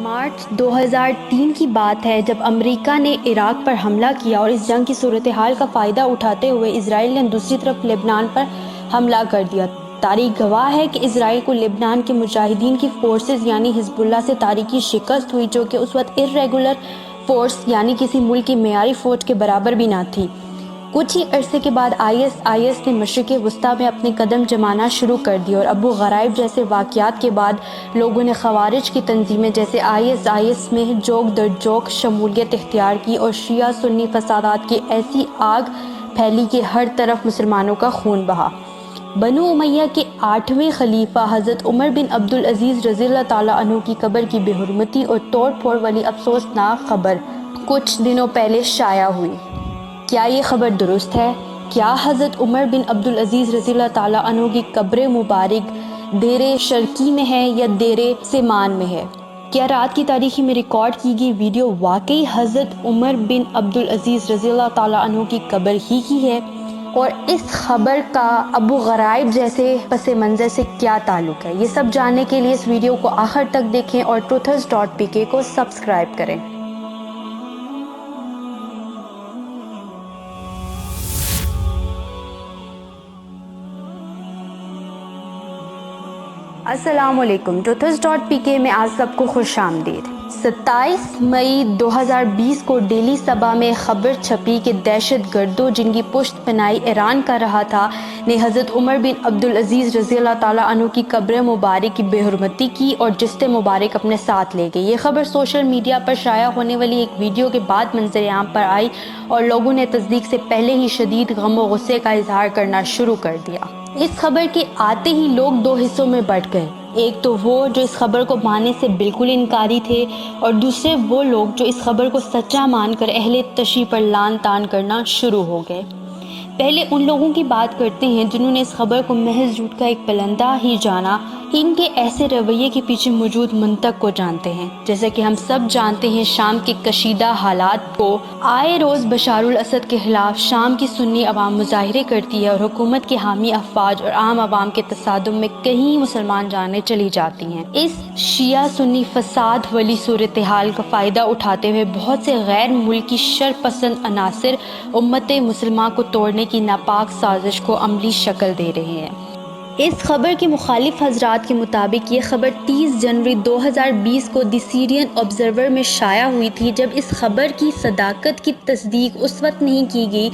مارچ 2003 کی بات ہے جب امریکہ نے عراق پر حملہ کیا اور اس جنگ کی صورتحال کا فائدہ اٹھاتے ہوئے اسرائیل نے دوسری طرف لبنان پر حملہ کر دیا۔ تاریخ گواہ ہے کہ اسرائیل کو لبنان کے مجاہدین کی فورسز یعنی حزب اللہ سے تاریخی شکست ہوئی، جو کہ اس وقت ارریگولر فورس یعنی کسی ملک کی معیاری فوج کے برابر بھی نہ تھی۔ کچھ ہی عرصے کے بعد آئی ایس نے مشرق وسطیٰ میں اپنے قدم جمانا شروع کر دیے اور ابو غرائب جیسے واقعات کے بعد لوگوں نے خوارج کی تنظیمیں جیسے آئی ایس میں جوک در جوک شمولیت اختیار کی اور شیعہ سنی فسادات کی ایسی آگ پھیلی کہ ہر طرف مسلمانوں کا خون بہا۔ بنو امیہ کے 8ویں خلیفہ حضرت عمر بن عبدالعزیز رضی اللہ تعالیٰ عنہ کی قبر کی بے حرمتی اور توڑ پھوڑ والی افسوسناک خبر کچھ دنوں پہلے شائع ہوئی۔ کیا یہ خبر درست ہے؟ کیا حضرت عمر بن عبدالعزیز رضی اللہ تعالیٰ عنہ کی قبر مبارک دیر شرقی میں ہے یا دیر سیمان میں ہے؟ کیا رات کی تاریخی میں ریکارڈ کی گئی ویڈیو واقعی حضرت عمر بن عبدالعزیز رضی اللہ تعالیٰ عنہ کی قبر ہی کی ہے؟ اور اس خبر کا ابو غرائب جیسے پس منظر سے کیا تعلق ہے؟ یہ سب جاننے کے لیے اس ویڈیو کو آخر تک دیکھیں اور truthers.pk کو سبسکرائب کریں۔ السلام علیکم، truthers.pk میں آج سب کو خوش آمدید۔ 27 مئی 2020 کو ڈیلی صبا میں خبر چھپی کہ دہشت گردوں جن کی پشت پناہی ایران کر رہا تھا نے حضرت عمر بن عبدالعزیز رضی اللہ تعالیٰ عنہ کی قبر مبارک کی بے حرمتی کی اور جسد مبارک اپنے ساتھ لے گئی۔ یہ خبر سوشل میڈیا پر شائع ہونے والی ایک ویڈیو کے بعد منظر عام پر آئی اور لوگوں نے تصدیق سے پہلے ہی شدید غم و غصے کا اظہار کرنا شروع کر دیا۔ اس خبر کے آتے ہی لوگ دو حصوں میں بٹ گئے، ایک تو وہ جو اس خبر کو ماننے سے بالکل انکاری تھے اور دوسرے وہ لوگ جو اس خبر کو سچا مان کر اہل تشیع پر لعن طعن کرنا شروع ہو گئے۔ پہلے ان لوگوں کی بات کرتے ہیں جنہوں نے اس خبر کو محض جھوٹ کا ایک پلندہ ہی جانا۔ ان کے ایسے رویے کے پیچھے موجود منطق کو جانتے ہیں۔ جیسا کہ ہم سب جانتے ہیں، شام کے کشیدہ حالات کو آئے روز بشار الاسد کے خلاف شام کی سنی عوام مظاہرے کرتی ہے اور حکومت کے حامی افواج اور عام عوام کے تصادم میں کئی مسلمان جانیں چلی جاتی ہیں۔ اس شیعہ سنی فساد والی صورتحال کا فائدہ اٹھاتے ہوئے بہت سے غیر ملکی شر پسند عناصر امت مسلمہ کو توڑنے کی ناپاک سازش کو عملی شکل دے رہے ہیں۔ اس خبر کے مخالف حضرات کے مطابق یہ خبر 30 جنوری 2020 کو دی سیرین آبزرور میں شائع ہوئی تھی۔ جب اس خبر کی صداقت کی تصدیق اس وقت نہیں کی گئی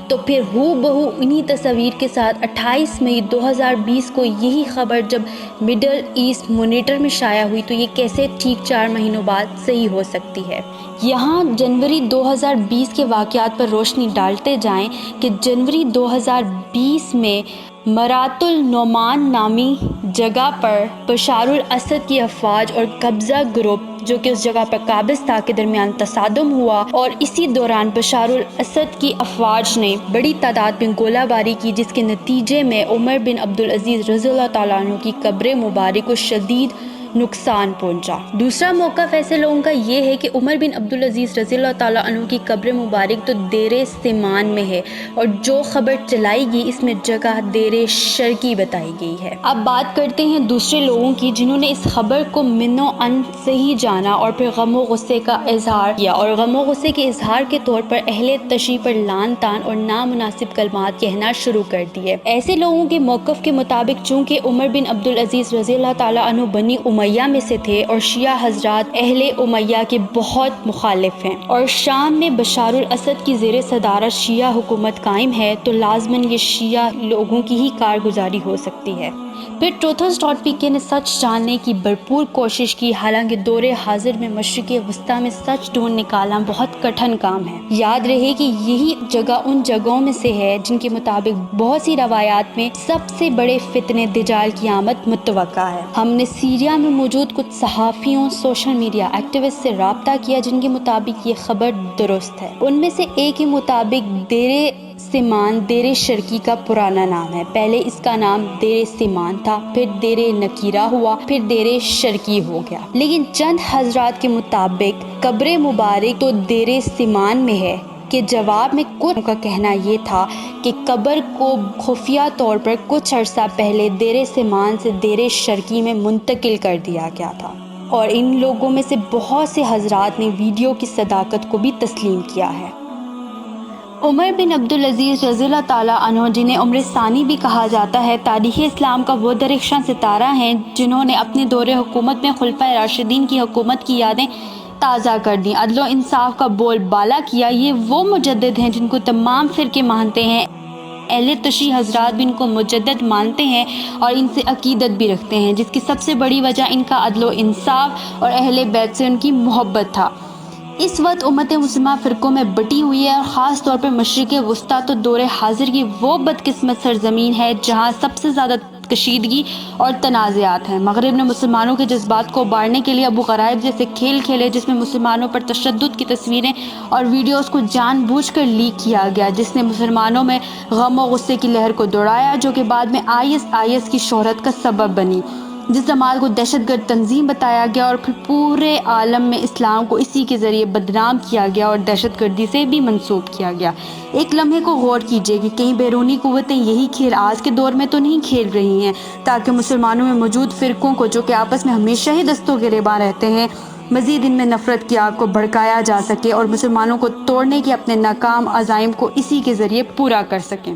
تو پھر ہو بہو انہی تصاویر کے ساتھ 28 مئی 2020 کو یہی خبر جب مڈل ایسٹ مانیٹر میں شائع ہوئی تو یہ کیسے ٹھیک 4 مہینوں بعد صحیح ہو سکتی ہے؟ یہاں جنوری 2020 کے واقعات پر روشنی ڈالتے جائیں کہ جنوری 2020 میں مرات النعمان نامی جگہ پر بشار الاسد کی افواج اور قبضہ گروپ جو کہ اس جگہ پر قابض تھا کے درمیان تصادم ہوا اور اسی دوران بشار الاسد کی افواج نے بڑی تعداد میں گولہ باری کی، جس کے نتیجے میں عمر بن عبدالعزیز رضی اللہ تعالیٰ عنہ کی قبر مبارک کو شدید نقصان پہنچا۔ دوسرا موقف ایسے لوگوں کا یہ ہے کہ عمر بن عبدالعزیز رضی اللہ تعالیٰ عنہ کی قبر مبارک تو دیر سیمان میں ہے اور جو خبر چلائی گئی اس میں جگہ دیر شرقی بتائی گئی ہے۔ اب بات کرتے ہیں دوسرے لوگوں کی جنہوں نے اس خبر کو من و عن صحیح جانا اور پھر غم و غصے کا اظہار کیا اور غم و غصے کے اظہار کے طور پر اہل تشیع پر لعن طعن اور نامناسب کلمات کہنا شروع کر دیے۔ ایسے لوگوں کے موقف کے مطابق چونکہ عمر بن عبدالعزیز رضی اللہ تعالیٰ عنہ بنی امیہ میں سے تھے اور شیعہ حضرات اہل امیہ کے بہت مخالف ہیں اور شام میں بشار الاسد کی زیر صدارت شیعہ حکومت قائم ہے تو لازماً یہ شیعہ لوگوں کی ہی کارگزاری ہو سکتی ہے۔ پھر truthers.pk نے سچ جاننے کی بھرپور کوشش کی، حالانکہ دور حاضر میں مشرق وسطیٰ میں سچ ڈھونڈ نکالنا بہت کٹھن کام ہے۔ یاد رہے کہ یہی جگہ ان جگہوں میں سے ہے جن کے مطابق بہت سی روایات میں سب سے بڑے فتنے دجال کی آمد متوقع ہے۔ ہم نے سیریا میں موجود کچھ صحافیوں، سوشل میڈیا ایکٹیوسٹ سے رابطہ کیا جن کے مطابق یہ خبر درست ہے۔ ان میں سے ایک کے مطابق دیر سیمان دیر شرقی کا پرانا نام ہے۔ پہلے اس کا نام دیر سیمان تھا، پھر دیر نکیرہ ہوا، پھر دیر شرقی ہو گیا۔ لیکن چند حضرات کے مطابق قبر مبارک تو دیر سیمان میں ہے کے جواب میں کچھ کا کہنا یہ تھا کہ قبر کو خفیہ طور پر کچھ عرصہ پہلے دیر سیمان سے دیر شرقی میں منتقل کر دیا گیا تھا۔ اور ان لوگوں میں سے بہت سے حضرات نے ویڈیو کی صداقت کو بھی تسلیم کیا ہے۔ عمر بن عبدالعزیز رضی اللہ تعالیٰ عنہ، جنہیں عمر ثانی بھی کہا جاتا ہے، تاریخ اسلام کا وہ درخشاں ستارہ ہیں جنہوں نے اپنے دور حکومت میں خلفائے راشدین کی حکومت کی یادیں تازہ کر دیں، عدل و انصاف کا بول بالا کیا۔ یہ وہ مجدد ہیں جن کو تمام فرقے مانتے ہیں، اہل تشیع حضرات بھی ان کو مجدد مانتے ہیں اور ان سے عقیدت بھی رکھتے ہیں، جس کی سب سے بڑی وجہ ان کا عدل و انصاف اور اہل بیت سے ان کی محبت تھا۔ اس وقت امت مسلمہ فرقوں میں بٹی ہوئی ہے، اور خاص طور پر مشرق وسطیٰ تو دور حاضر کی وہ بدقسمت سرزمین ہے جہاں سب سے زیادہ کشیدگی اور تنازعات ہیں۔ مغرب نے مسلمانوں کے جذبات کو ابھارنے کے لیے ابو غرائب جیسے کھیل کھیلے، جس میں مسلمانوں پر تشدد کی تصویریں اور ویڈیوز کو جان بوجھ کر لیک کیا گیا، جس نے مسلمانوں میں غم و غصے کی لہر کو دوڑایا، جو کہ بعد میں IS کی شہرت کا سبب بنی۔ جس جماعت کو دہشت گرد تنظیم بتایا گیا اور پھر پورے عالم میں اسلام کو اسی کے ذریعے بدنام کیا گیا اور دہشت گردی سے بھی منسوب کیا گیا۔ ایک لمحے کو غور کیجئے کہ کہیں بیرونی قوتیں یہی کھیل آج کے دور میں تو نہیں کھیل رہی ہیں، تاکہ مسلمانوں میں موجود فرقوں کو، جو کہ آپس میں ہمیشہ ہی دستوں گریباں رہتے ہیں، مزید ان میں نفرت کی آگ کو بھڑکایا جا سکے اور مسلمانوں کو توڑنے کے اپنے ناکام عزائم کو اسی کے ذریعے پورا کر سکیں۔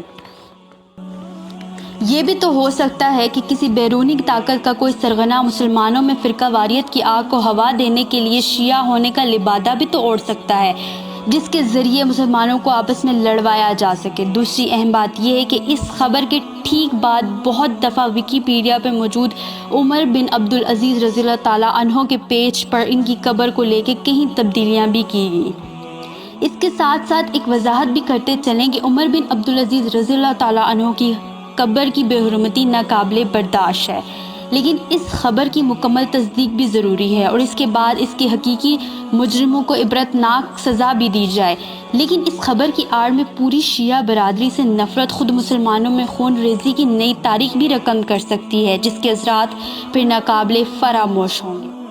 یہ بھی تو ہو سکتا ہے کہ کسی بیرونی طاقت کا کوئی سرغنہ مسلمانوں میں فرقہ واریت کی آگ کو ہوا دینے کے لیے شیعہ ہونے کا لبادہ بھی تو اوڑھ سکتا ہے، جس کے ذریعے مسلمانوں کو آپس میں لڑوایا جا سکے۔ دوسری اہم بات یہ ہے کہ اس خبر کے ٹھیک بعد بہت دفعہ ویکیپیڈیا پہ موجود عمر بن عبدالعزیز رضی اللہ تعالیٰ عنہ کے پیج پر ان کی قبر کو لے کے کئی تبدیلیاں بھی کی گئیں۔ اس کے ساتھ ساتھ ایک وضاحت بھی کرتے چلیں کہ عمر بن عبدالعزیز رضی اللہ تعالیٰ عنہ کی قبر کی بے حرمتی ناقابل برداشت ہے، لیکن اس خبر کی مکمل تصدیق بھی ضروری ہے اور اس کے بعد اس کے حقیقی مجرموں کو عبرتناک سزا بھی دی جائے۔ لیکن اس خبر کی آڑ میں پوری شیعہ برادری سے نفرت خود مسلمانوں میں خون ریزی کی نئی تاریخ بھی رقم کر سکتی ہے، جس کے اثرات پھر ناقابل فراموش ہوں گے۔